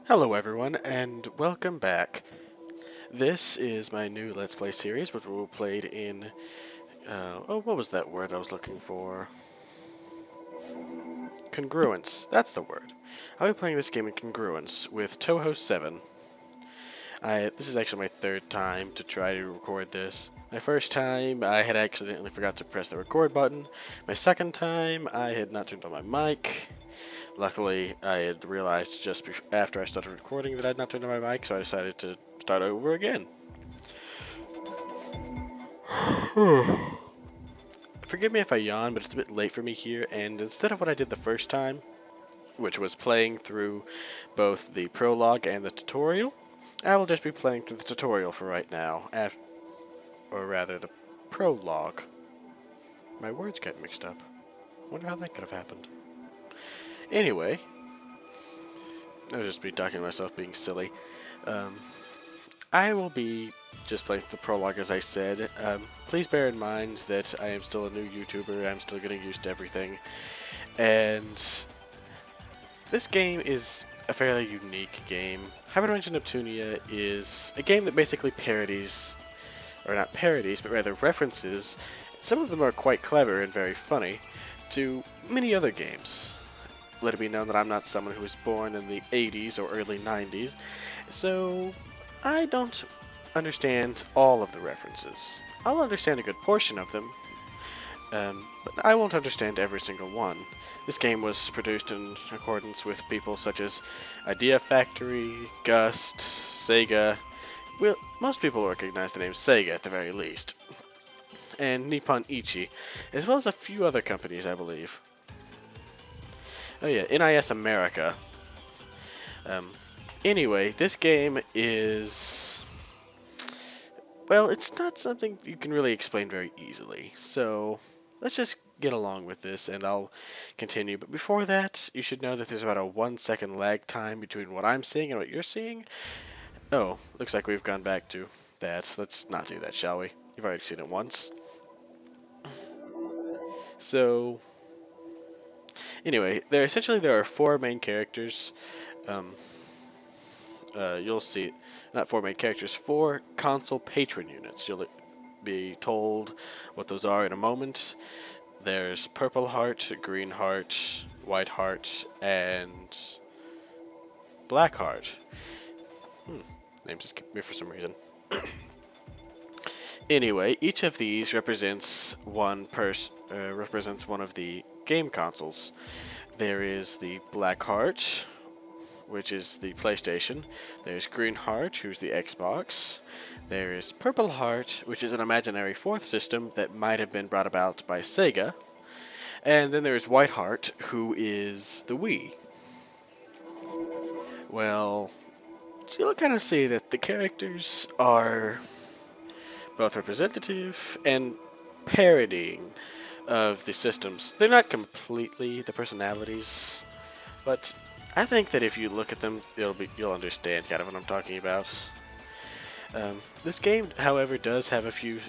Hello everyone, and welcome back. This is my new Let's Play series, which we played in, what was that word I was looking for? Congruence, that's the word. I'll be playing this game in Congruence with Toho 7. This is actually my third time to try to record this. My first time, I had accidentally forgot to press the record button. My second time, I had not turned on my mic. Luckily, I had realized just after I started recording that I had not turned on my mic, so I decided to start over again. Forgive me if I yawn, but it's a bit late for me here, and instead of what I did the first time, which was playing through both the prologue and the tutorial, I will just be playing through the tutorial for right now, or rather the prologue. My words get mixed up. Wonder how that could have happened. Anyway, I'll just be talking to myself being silly. I will be just playing the prologue as I said. Please bear in mind that I am still a new YouTuber, I'm still getting used to everything, and this game is a fairly unique game. Hyperdimension Neptunia is a game that basically parodies, or not parodies, but rather references, some of them are quite clever and very funny, to many other games. Let it be known that I'm not someone who was born in the 80s or early 90s, so I don't understand all of the references. I'll understand a good portion of them, but I won't understand every single one. This game was produced in accordance with people such as Idea Factory, Gust, Sega. Well, most people recognize the name Sega at the very least, and Nippon Ichi, as well as a few other companies, I believe. Oh yeah, NIS America. Anyway, this game is... well, it's not something you can really explain very easily, so let's just get along with this and I'll continue. But before that, you should know that there's about a 1 second lag time between what I'm seeing and what you're seeing. Oh, looks like we've gone back to that. Let's not do that, shall we? You've already seen it once. So, anyway, there are four main characters. Um, you'll see, not four main characters, four console patron units. You'll be told what those are in a moment. There's Purple Heart, Green Heart, White Heart, and Black Heart. Names escape me for some reason. Anyway, each of these represents one of the game consoles. There is the Black Heart, which is the PlayStation. There's Green Heart, who's the Xbox. There is Purple Heart, which is an imaginary fourth system that might have been brought about by Sega. And then there's White Heart, who is the Wii. Well, you'll kind of see that the characters are both representative and parodying of the systems. They're not completely the personalities, but I think that if you look at them, you'll understand kind of what I'm talking about. This game, however, does have a few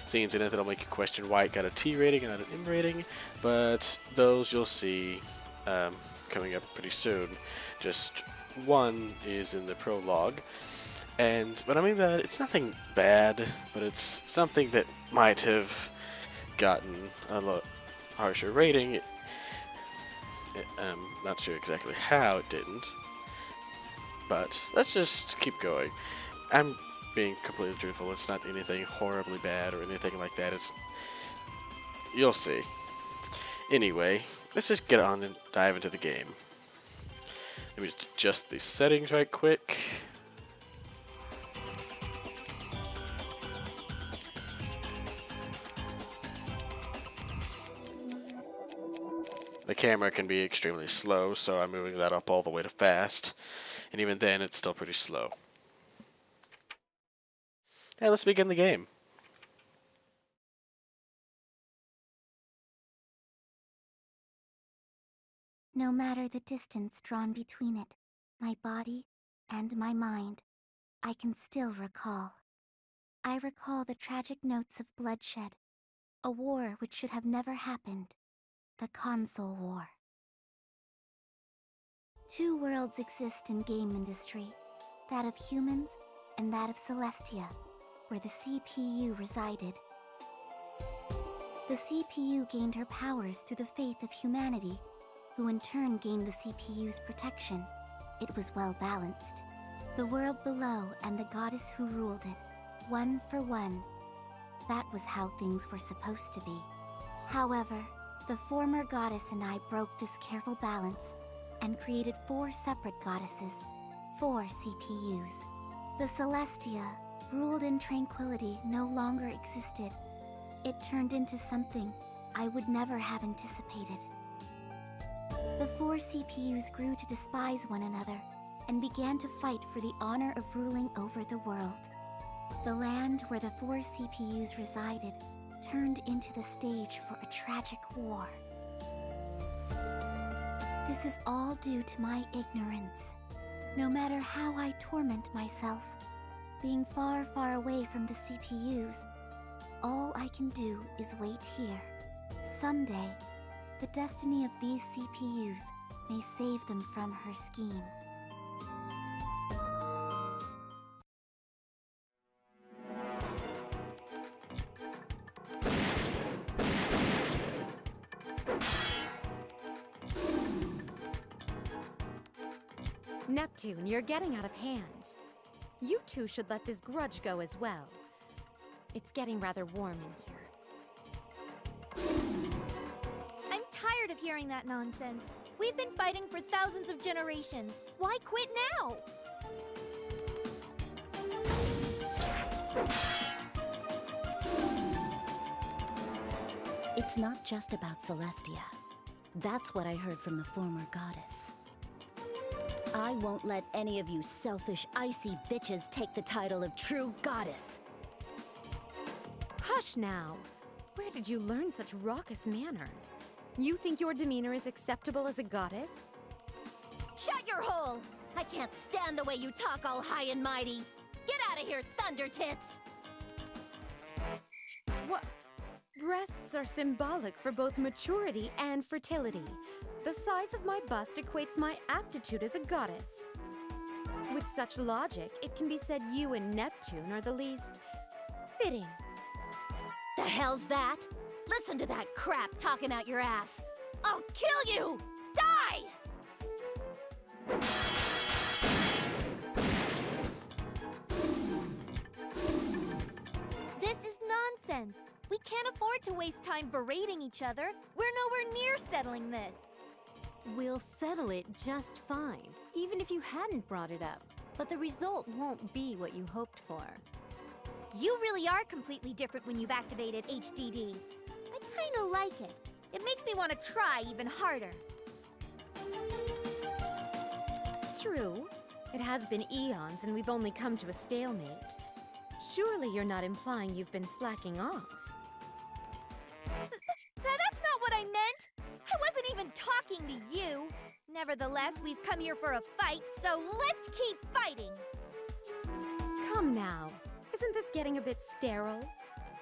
scenes in it that'll make you question why it got a T rating and not an M rating, but those you'll see coming up pretty soon. Just one is in the prologue. And what I mean by that, it's nothing bad, but it's something that might have gotten a lot harsher rating. Not sure exactly how it didn't, but let's just keep going. I'm being completely truthful. It's not anything horribly bad or anything like that. You'll see. Anyway, let's just get on and dive into the game. Let me just adjust the settings right quick. The camera can be extremely slow, so I'm moving that up all the way to fast, and even then it's still pretty slow. And let's begin the game. No matter the distance drawn between it, my body and my mind, I can still recall. I recall the tragic notes of bloodshed, a war which should have never happened, the console war. Two worlds exist in game industry, that of humans and that of Celestia, where the CPU resided. The CPU gained her powers through the faith of humanity, who in turn gained the CPU's protection. It was well balanced. The world below and the goddess who ruled it, one for one. That was how things were supposed to be. However, the former goddess and I broke this careful balance and created 4 separate goddesses, 4 CPUs. The Celestia, ruled in tranquility, no longer existed. It turned into something I would never have anticipated. The 4 CPUs grew to despise one another and began to fight for the honor of ruling over the world. The land where the 4 CPUs resided turned into the stage for a tragic war. This is all due to my ignorance. No matter how I torment myself, being far, far away from the CPUs, all I can do is wait here. Someday, the destiny of these CPUs may save them from her scheme. Neptune, you're getting out of hand. You two should let this grudge go as well. It's getting rather warm in here. I'm tired of hearing that nonsense. We've been fighting for thousands of generations. Why quit now? It's not just about Celestia. That's what I heard from the former goddess. I won't let any of you selfish, icy bitches take the title of true goddess. Hush now! Where did you learn such raucous manners? You think your demeanor is acceptable as a goddess? Shut your hole! I can't stand the way you talk all high and mighty. Get out of here, Thunder Tits! What? Breasts are symbolic for both maturity and fertility. The size of my bust equates my aptitude as a goddess. With such logic, it can be said you and Neptune are the least fitting. The hell's that? Listen to that crap talking out your ass. I'll kill you! Die! This is nonsense. We can't afford to waste time berating each other. We're nowhere near settling this. We'll settle it just fine, even if you hadn't brought it up. But the result won't be what you hoped for. You really are completely different when you've activated HDD. I kinda like it. It makes me want to try even harder. True. It has been eons and we've only come to a stalemate. Surely you're not implying you've been slacking off. That's not what I meant! I wasn't even talking to you! Nevertheless, we've come here for a fight, so let's keep fighting! Come now. Isn't this getting a bit sterile?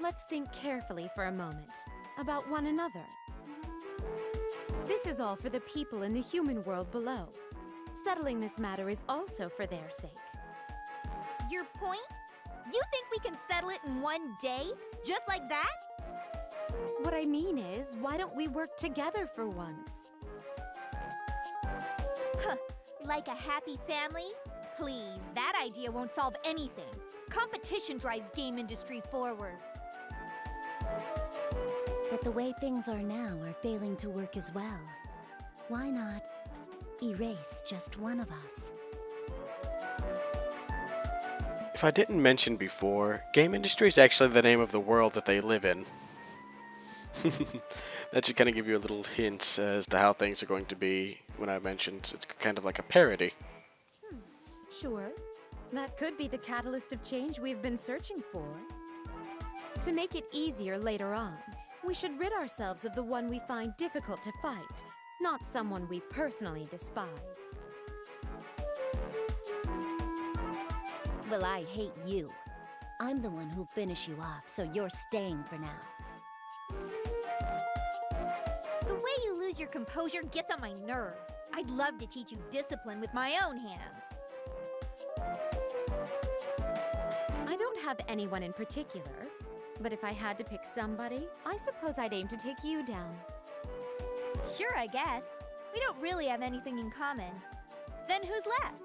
Let's think carefully for a moment about one another. This is all for the people in the human world below. Settling this matter is also for their sake. Your point? You think we can settle it in one day? Just like that? What I mean is, why don't we work together for once? Huh, like a happy family? Please, that idea won't solve anything. Competition drives game industry forward. But the way things are now are failing to work as well. Why not erase just one of us? If I didn't mention before, game industry is actually the name of the world that they live in. That should kind of give you a little hint as to how things are going to be when I mentioned it's kind of like a parody. Sure. That could be the catalyst of change we've been searching for. To make it easier later on, we should rid ourselves of the one we find difficult to fight, not someone we personally despise. Well, I hate you. I'm the one who'll finish you off, so you're staying for now. The way you lose your composure gets on my nerves. I I'd love to teach you discipline with my own hands. I don't have anyone in particular, but if I had to pick somebody, I suppose I'd aim to take you down. Sure, I guess. We don't really have anything in common. Then who's left?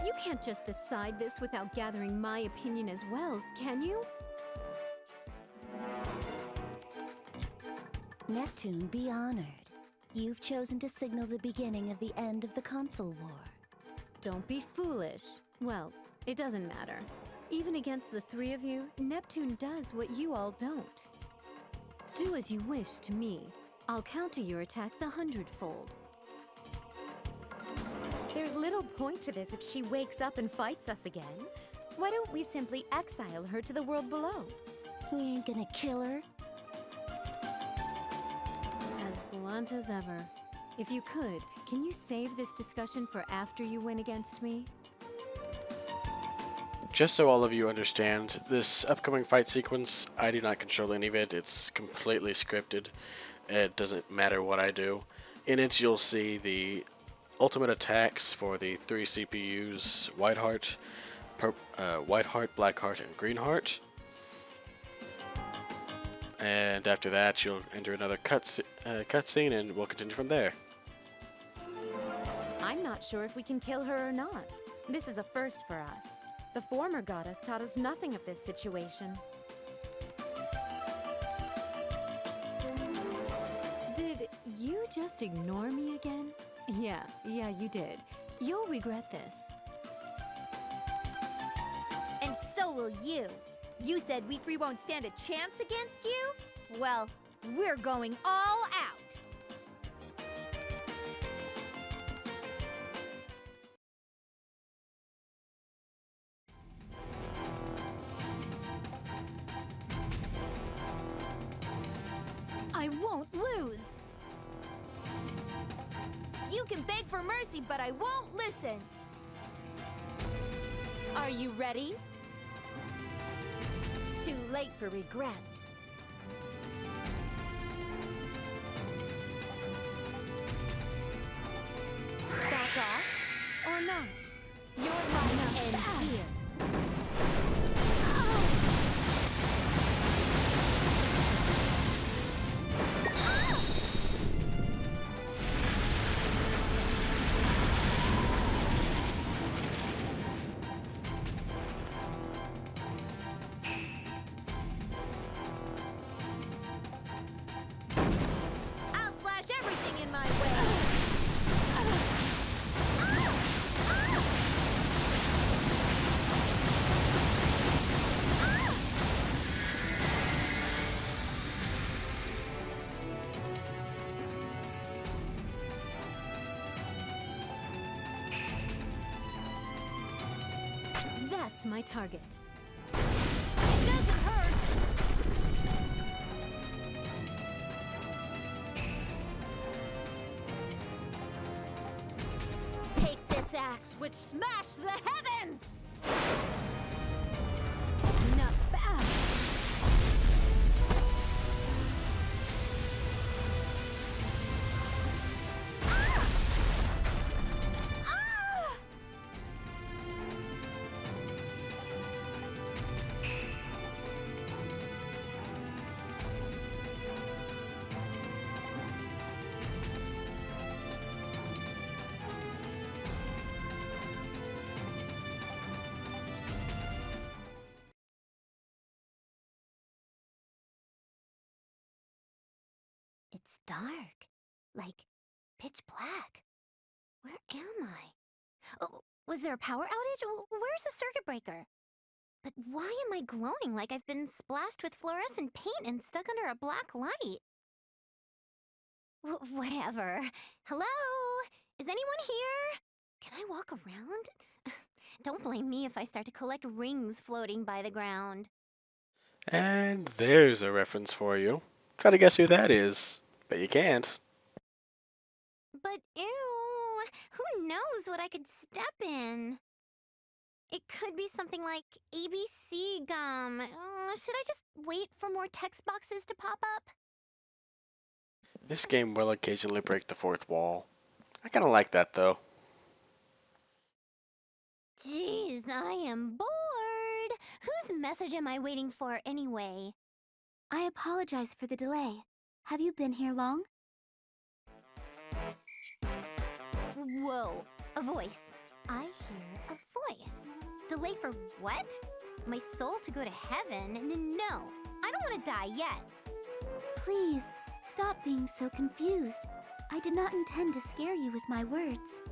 You can't just decide this without gathering my opinion as well, can you? Neptune, be honored. You've chosen to signal the beginning of the end of the console war. Don't be foolish. Well, it doesn't matter. Even against the three of you, Neptune does what you all don't. Do as you wish to me. I'll counter your attacks 100-fold. There's little point to this if she wakes up and fights us again. Why don't we simply exile her to the world below? We ain't gonna kill her. As blunt as ever. If you could, can you save this discussion for after you win against me? Just so all of you understand, this upcoming fight sequence, I do not control any of it. It's completely scripted. It doesn't matter what I do. In it, you'll see the ultimate attacks for the 3 CPUs, Whiteheart, Blackheart, and Greenheart. And after that, you'll enter another cutscene, and we'll continue from there. I'm not sure if we can kill her or not. This is a first for us. The former goddess taught us nothing of this situation. Did you just ignore me again? Yeah, you did. You'll regret this. And so will you. You said we three won't stand a chance against you? Well, we're going all out. I won't lose! You can beg for mercy, but I won't listen. Are you ready? Too late for regrets. Back off or not? Your life ends here. I'll slash everything in my way. That's my target. It doesn't hurt. Take this axe, which smashed the heavens! Not bad. It's dark. Like, pitch black. Where am I? Oh, was there a power outage? Where's the circuit breaker? But why am I glowing like I've been splashed with fluorescent paint and stuck under a black light? Whatever. Hello? Is anyone here? Can I walk around? Don't blame me if I start to collect rings floating by the ground. And there's a reference for you. Try to guess who that is, but you can't. But ew, who knows what I could step in? It could be something like ABC gum. Should I just wait for more text boxes to pop up? This game will occasionally break the fourth wall. I kinda like that though. Jeez, I am bored. Whose message am I waiting for anyway? I apologize for the delay. Have you been here long? Whoa, a voice. I hear a voice. Delay for what? My soul to go to heaven? No, I don't want to die yet. Please, stop being so confused. I did not intend to scare you with my words.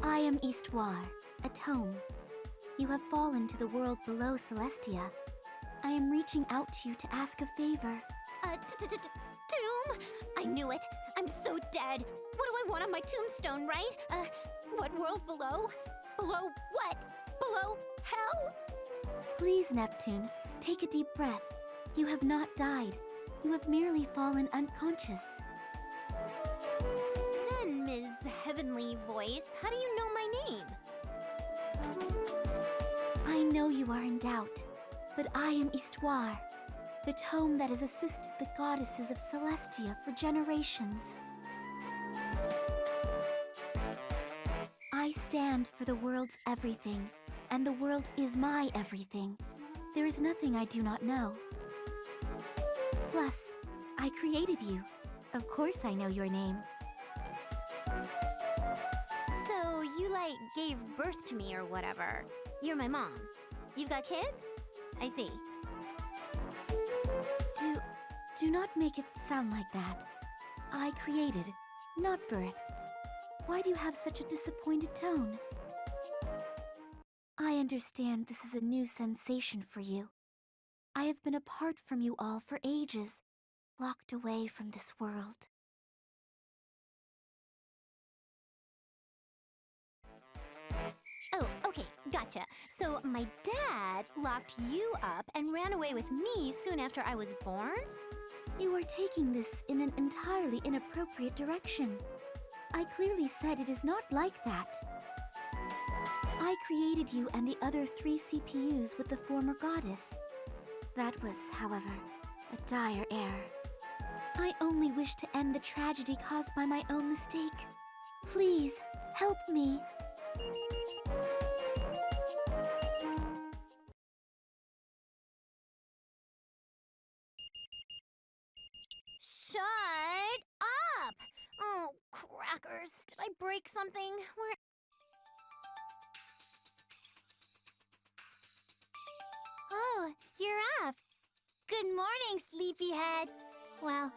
I am Eastwar, a tome. You have fallen to the world below Celestia. I am reaching out to you to ask a favor. Tomb? I knew it. I'm so dead. What do I want on my tombstone, right? What world below? Below what? Below hell? Please, Neptune, take a deep breath. You have not died. You have merely fallen unconscious. Then, Ms. Heavenly Voice, how do you know my name? I know you are in doubt, but I am Eastwar, the tome that has assisted the goddesses of Celestia for generations. I stand for the world's everything, and the world is my everything. There is nothing I do not know. Plus, I created you. Of course I know your name. So, you, gave birth to me or whatever. You're my mom. You've got kids? I see. Do not make it sound like that. I created, not birthed. Why do you have such a disappointed tone? I understand this is a new sensation for you. I have been apart from you all for ages, locked away from this world. Oh, okay, gotcha. So my dad locked you up and ran away with me soon after I was born? You are taking this in an entirely inappropriate direction. I clearly said it is not like that. I created you and the other 3 CPUs with the former goddess. That was, however, a dire error. I only wish to end the tragedy caused by my own mistake. Please, help me. Shut up! Oh, crackers. Did I break something? Oh, you're up. Good morning, sleepyhead. Well,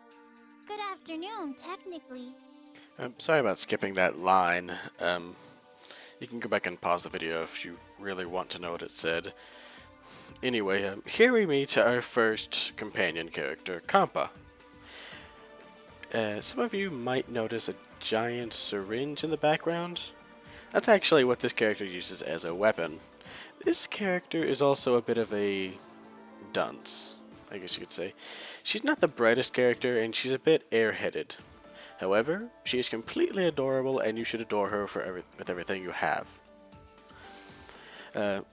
good afternoon, technically. I'm sorry about skipping that line. You can go back and pause the video if you really want to know what it said. Anyway, here we meet our first companion character, Kampa. Some of you might notice a giant syringe in the background. That's actually what this character uses as a weapon. This character is also a bit of a dunce, I guess you could say. She's not the brightest character, and she's a bit airheaded. However, she is completely adorable, and you should adore her with everything you have.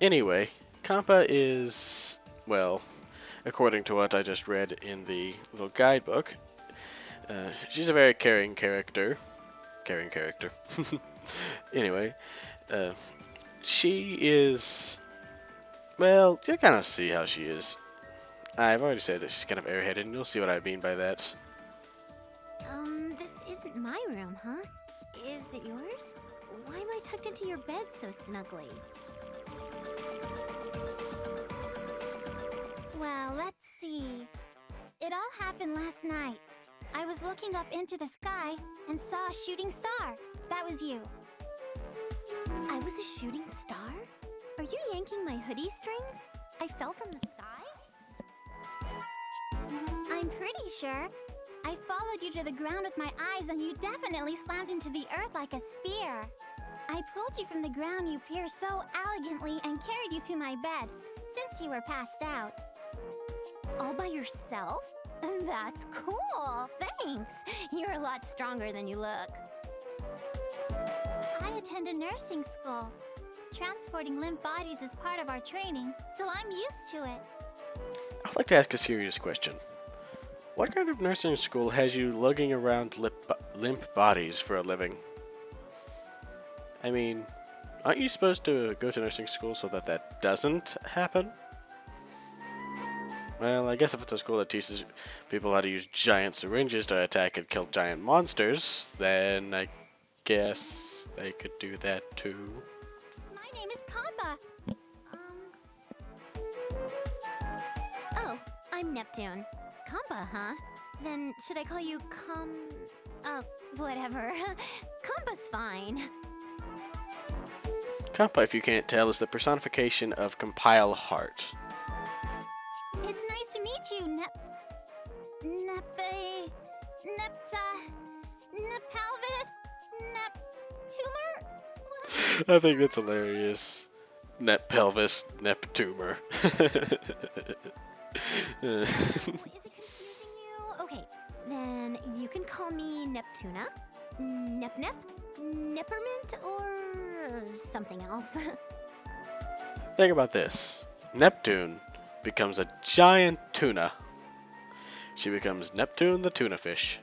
Anyway, Kampa is, well, according to what I just read in the little guidebook, she's a very caring character. Anyway, she is, well, you'll kind of see how she is. I've already said that she's kind of airheaded, and you'll see what I mean by that. This isn't my room, huh? Is it yours? Why am I tucked into your bed so snugly? Well, let's see. It all happened last night. I was looking up into the sky and saw a shooting star. That was you. I was a shooting star? Are you yanking my hoodie strings? I fell from the sky? I'm pretty sure. I followed you to the ground with my eyes and you definitely slammed into the earth like a spear. I pulled you from the ground, you pierced so elegantly, and carried you to my bed, since you were passed out. All by yourself? That's cool, thanks. You're a lot stronger than you look. I attended nursing school. transporting limp bodies is part of our training, so I'm used to it. I'd like to ask a serious question. What kind of nursing school has you lugging around limp bodies for a living? I mean, aren't you supposed to go to nursing school so that that doesn't happen? Well, I guess if it's a school that teaches people how to use giant syringes to attack and kill giant monsters, then I guess they could do that too. My name is Kampa. Oh, I'm Neptune. Kampa, huh? Then should I call you oh, whatever. Kampa's fine. Kampa, if you can't tell, is the personification of Compile Heart. It's nice to meet you, Nepalvis, Neptumor? I think that's hilarious. Nep pelvis, nep tumor. Is it confusing you? Okay, then you can call me Neptuna, Nep, Nippermint, or something else. Think about this. Neptune becomes a giant tuna. She becomes Neptune the tuna fish.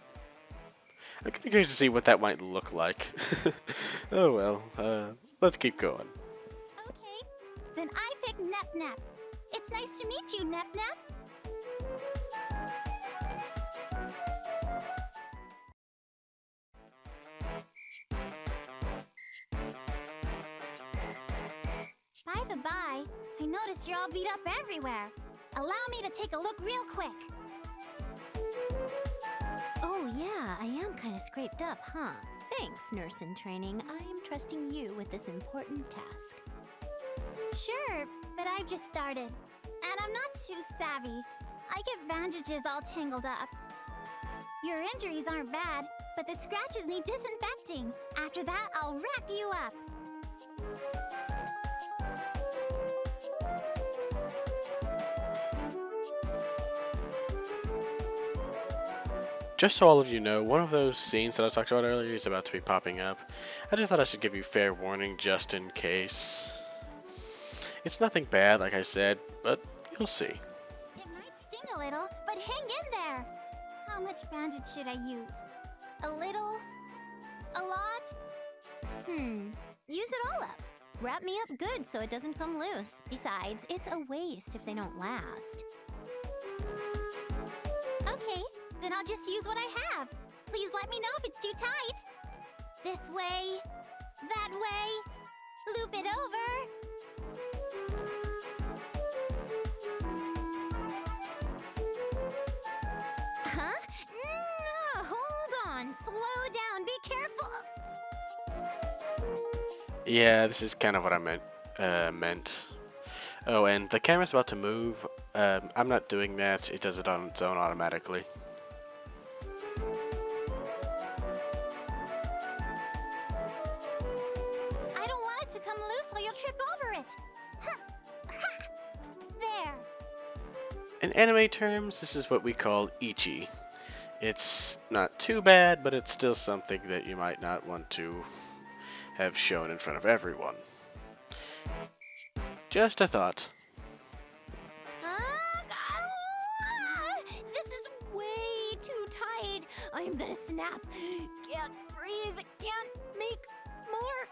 I'm kind of curious to see what that might look like. Oh well, let's keep going. Okay, then I pick Nep. It's nice to meet you, Nep. By the by, I noticed you're all beat up everywhere. Allow me to take a look real quick. Oh yeah, I am kind of scraped up, huh? Thanks, nurse in training. I am trusting you with this important task. Sure, but I've just started. And I'm not too savvy. I get bandages all tangled up. Your injuries aren't bad, but the scratches need disinfecting. After that, I'll wrap you up. Just so all of you know, one of those scenes that I talked about earlier is about to be popping up. I just thought I should give you fair warning just in case. It's nothing bad, like I said, but you'll see. It might sting a little, but hang in there. How much bandage should I use? A little? A lot? Use it all up. Wrap me up good so it doesn't come loose. Besides, it's a waste if they don't last. Okay, then I'll just use what I have. Please let me know if it's too tight. This way, that way, loop it over. Huh? No, hold on. Slow down. Be careful. Yeah, this is kind of what I meant. Oh, and the camera's about to move. I'm not doing that. It does it on its own automatically. I don't want it to come loose or you'll trip over it. There. In anime terms, this is what we call ichi. It's not too bad, but it's still something that you might not want to have shown in front of everyone. Just a thought. This is way too tight. I am gonna snap. Can't breathe. Can't make more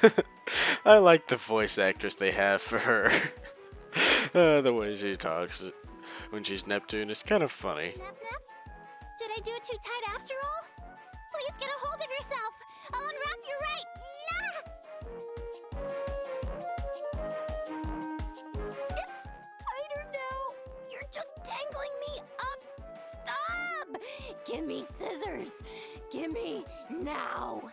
comments. I like the voice actress they have for her. The way she talks when she's Neptune is kind of funny. Nep? Did I do it too tight after all? Please get a hold of yourself. I'll unwrap you right. It's tighter now. You're just tangling me up. Stop! Give me scissors. Give me now.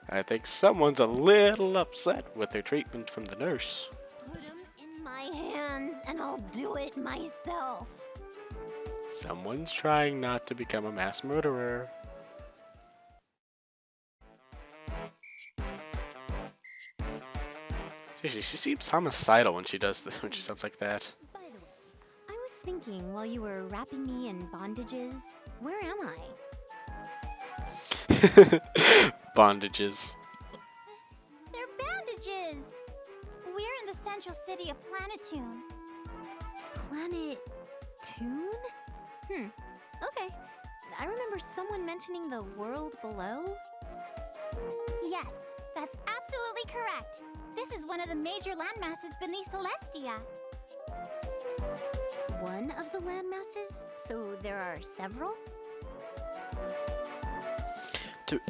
I think someone's a little upset with their treatment from the nurse. Put them in my hands and I'll do it myself. Someone's trying not to become a mass murderer. Seriously, she seems homicidal when she does when she sounds like that. By the way, I was thinking while you were wrapping me in bondages, where am I? Bondages. They're central city of Planetoon. Planet Toon? Okay. I remember someone mentioning the world below. Yes, that's absolutely correct. This is one of the major landmasses beneath Celestia. One of the landmasses? So there are several?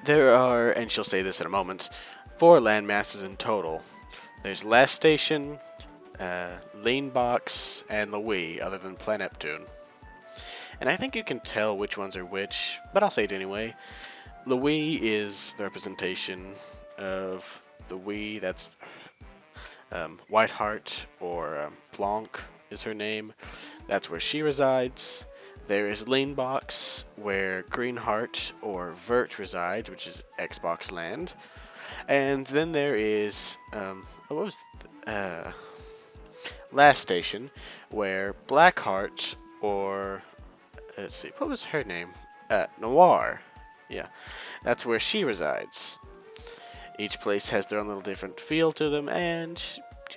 There are, and she'll say this in a moment, 4 landmasses in total. There's Last Station, Lanebox, and Louis, other than Planet Neptune. And I think you can tell which ones are which, but I'll say it anyway. Louis is the representation of the Wii, that's Whiteheart, or Blanc is her name. That's where she resides. There is Lanebox, where Greenheart or Vert resides, which is Xbox Land. And then there is Last Station, where Blackheart or let's see, what was her name? Noir. Yeah, that's where she resides. Each place has their own little different feel to them, and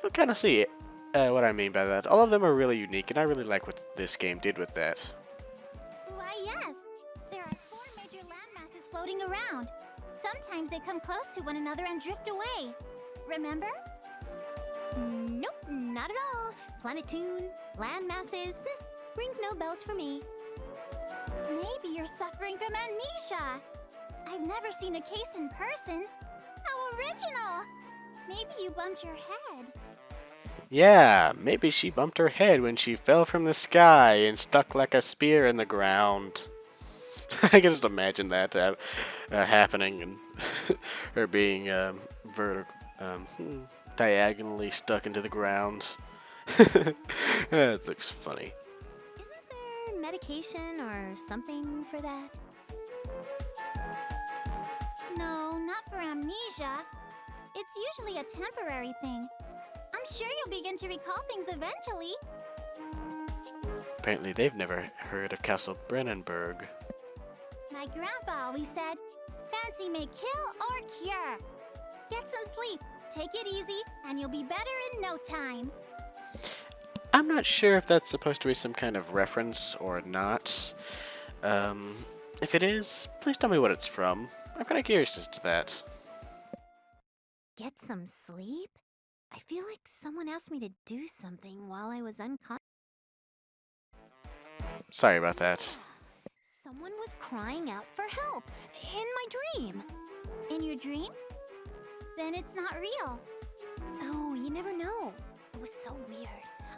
you'll kind of see what I mean by that. All of them are really unique, and I really like what this game did with that. Why, yes. There are 4 major landmasses floating around. Sometimes they come close to one another and drift away. Remember? Nope, not at all. Planetoon, landmasses, rings no bells for me. Maybe you're suffering from amnesia. I've never seen a case in person. How original! Maybe you bumped your head. Yeah, maybe she bumped her head when she fell from the sky and stuck like a spear in the ground. I can just imagine that happening, and her being diagonally stuck into the ground. That looks funny. Isn't there medication or something for that? No, not for amnesia. It's usually a temporary thing. I'm sure you'll begin to recall things eventually. Apparently they've never heard of Castle Brennenburg. My grandpa always said, fancy may kill or cure. Get some sleep, take it easy, and you'll be better in no time. I'm not sure if that's supposed to be some kind of reference or not. If it is, please tell me what it's from. I'm kind of curious as to that. Get some sleep? I feel like someone asked me to do something while I was unconscious. Sorry about that. Someone was crying out for help in my dream. In your dream? Then it's not real. Oh, you never know. It was so weird.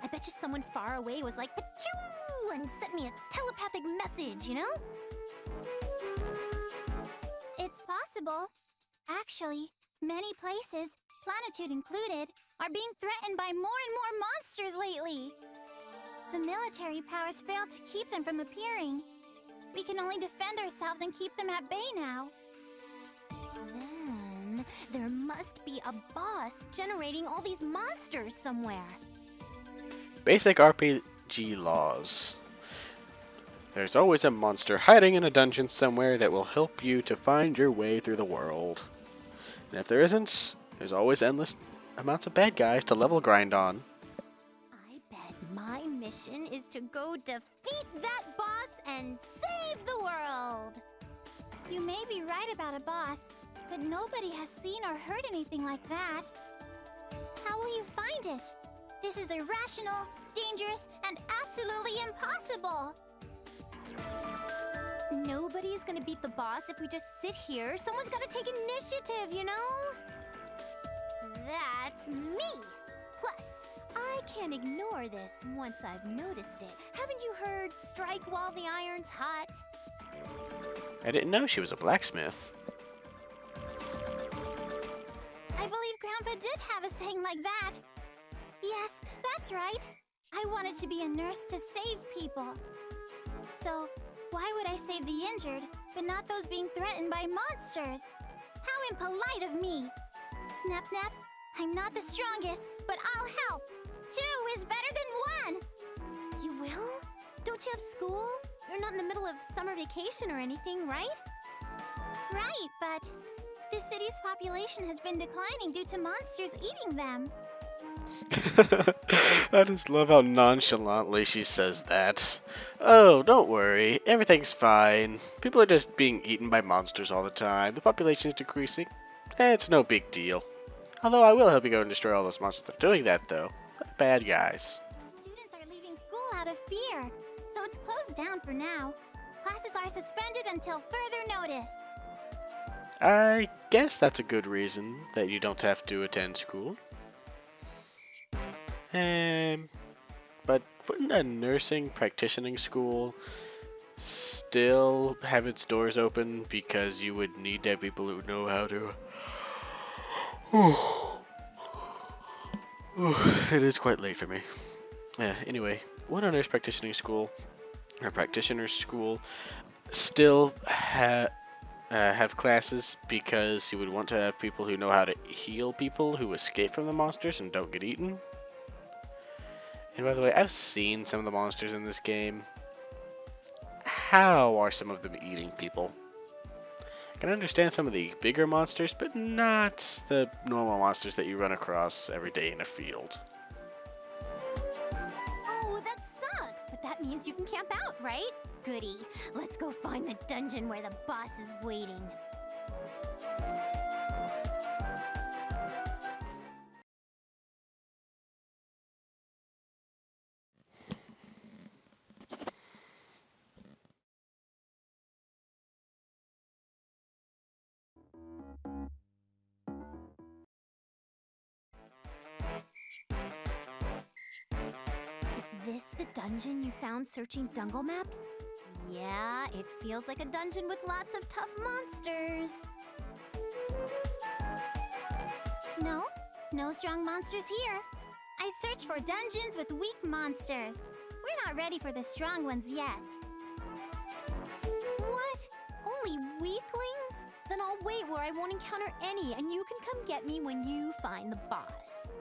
I bet you someone far away was like, "Pachoo!" and sent me a telepathic message, you know? It's possible. Actually, many places, Planetoon included, are being threatened by more and more monsters lately. The military powers failed to keep them from appearing. We can only defend ourselves and keep them at bay now. Then there must be a boss generating all these monsters somewhere. Basic RPG laws. There's always a monster hiding in a dungeon somewhere that will help you to find your way through the world. And if there isn't, there's always endless amounts of bad guys to level grind on. I bet my mission is to go defeat that boss and save the world. You may be right about a boss, but nobody has seen or heard anything like that. How will you find it? This is irrational, dangerous, and absolutely impossible. Nobody's gonna beat the boss if we just sit here. Someone's gotta take initiative, you know? That's me! Plus, I can't ignore this once I've noticed it. Haven't you heard, strike while the iron's hot? I didn't know she was a blacksmith. I believe Grandpa did have a saying like that. Yes, that's right. I wanted to be a nurse to save people. So, why would I save the injured, but not those being threatened by monsters? How impolite of me! Nep Nep, I'm not the strongest, but I'll help. 2 is better than 1! You will? Don't you have school? You're not in the middle of summer vacation or anything, right? Right, but the city's population has been declining due to monsters eating them. I just love how nonchalantly she says that. Oh, don't worry, everything's fine. People are just being eaten by monsters all the time. The population is decreasing. It's no big deal. Although I will help you go and destroy all those monsters that are doing that, though. They're bad guys. Students are leaving school out of fear, so it's closed down for now. Classes are suspended until further notice. I guess that's a good reason that you don't have to attend school. But wouldn't a nursing practicing school still have its doors open because you would need to have people who know how to... It is quite late for me. Yeah, anyway, would a nurse practicing school or practitioner's school still have classes because you would want to have people who know how to heal people who escape from the monsters and don't get eaten? And by the way, I've seen some of the monsters in this game. How are some of them eating people? I can understand some of the bigger monsters, but not the normal monsters that you run across every day in a field. Oh, that sucks, but that means you can camp out, right? Goody. Let's go find the dungeon where the boss is waiting. Is this the dungeon you found searching Dungle maps? Yeah, it feels like a dungeon with lots of tough monsters. No, no strong monsters here. I search for dungeons with weak monsters. We're not ready for the strong ones yet. What? Only weaklings? Then I'll wait where I won't encounter any, and you can come get me when you find the boss.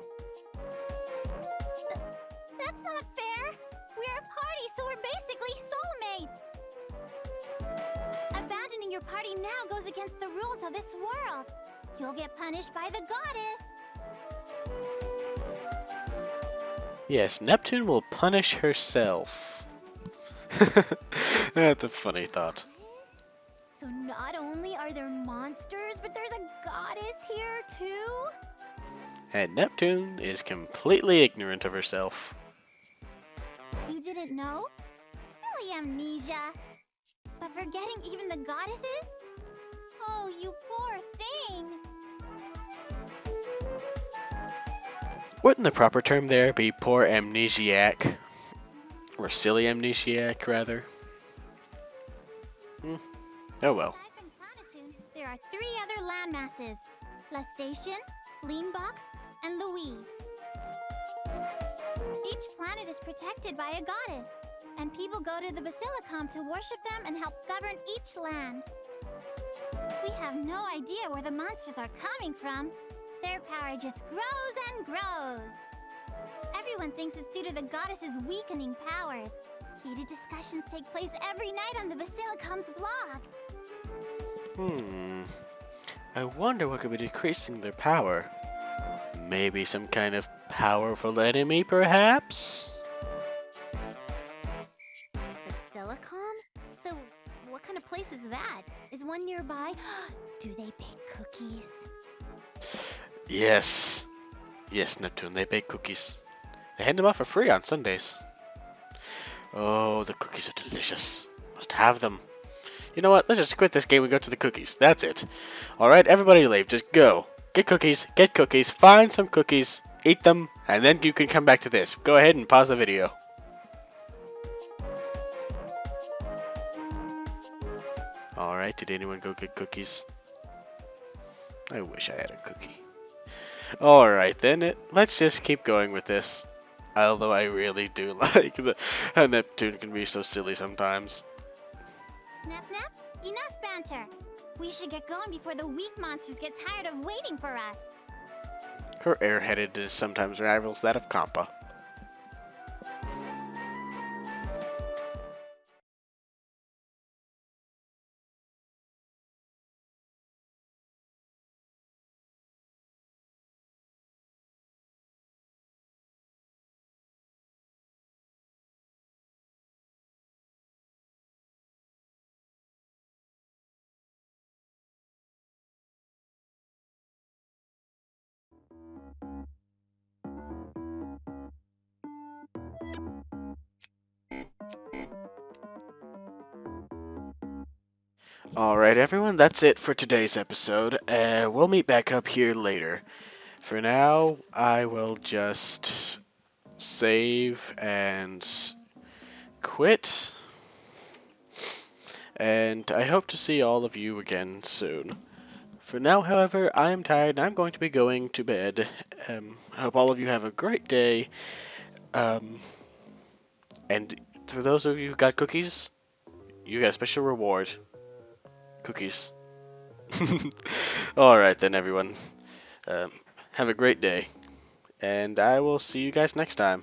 That's not fair. We're a party, so we're basically soulmates. Abandoning your party now goes against the rules of this world. You'll get punished by the goddess. Yes, Neptune will punish herself. That's a funny thought. So not only are there monsters, but there's a goddess here too? And Neptune is completely ignorant of herself. You didn't know? Silly amnesia. But forgetting even the goddesses? Oh, you poor thing. Wouldn't the proper term there be poor amnesiac? Or silly amnesiac, rather? Oh well. Aside from Planetoon, there are 3 other landmasses. La Station, Leanbox, and Louis. Each planet is protected by a goddess, and people go to the Basilicom to worship them and help govern each land. We have no idea where the monsters are coming from. Their power just grows and grows. Everyone thinks it's due to the goddess's weakening powers. Heated discussions take place every night on the Basilicom's blog. I wonder what could be decreasing their power. Maybe some kind of powerful enemy, perhaps? Basilicom? So, what kind of place is that? Is one nearby? Do they bake cookies? Yes. Yes, Neptune, they bake cookies. They hand them out for free on Sundays. Oh, the cookies are delicious. Must have them. You know what? Let's just quit this game and go to the cookies. That's it. Alright, everybody leave. Just go. Get cookies, find some cookies, eat them, and then you can come back to this. Go ahead and pause the video. Alright, did anyone go get cookies? I wish I had a cookie. Alright then, let's just keep going with this. Although I really do like how Neptune can be so silly sometimes. Nep Nep, enough banter. We should get going before the weak monsters get tired of waiting for us. Her airheadedness sometimes rivals that of Kampa. Alright, everyone, that's it for today's episode. We'll meet back up here later. For now, I will just save and quit. And I hope to see all of you again soon. For now, however, I am tired and I'm going to be going to bed. I hope all of you have a great day. And for those of you who got cookies, you got a special reward. Cookies. Alright then, everyone. Have a great day. And I will see you guys next time.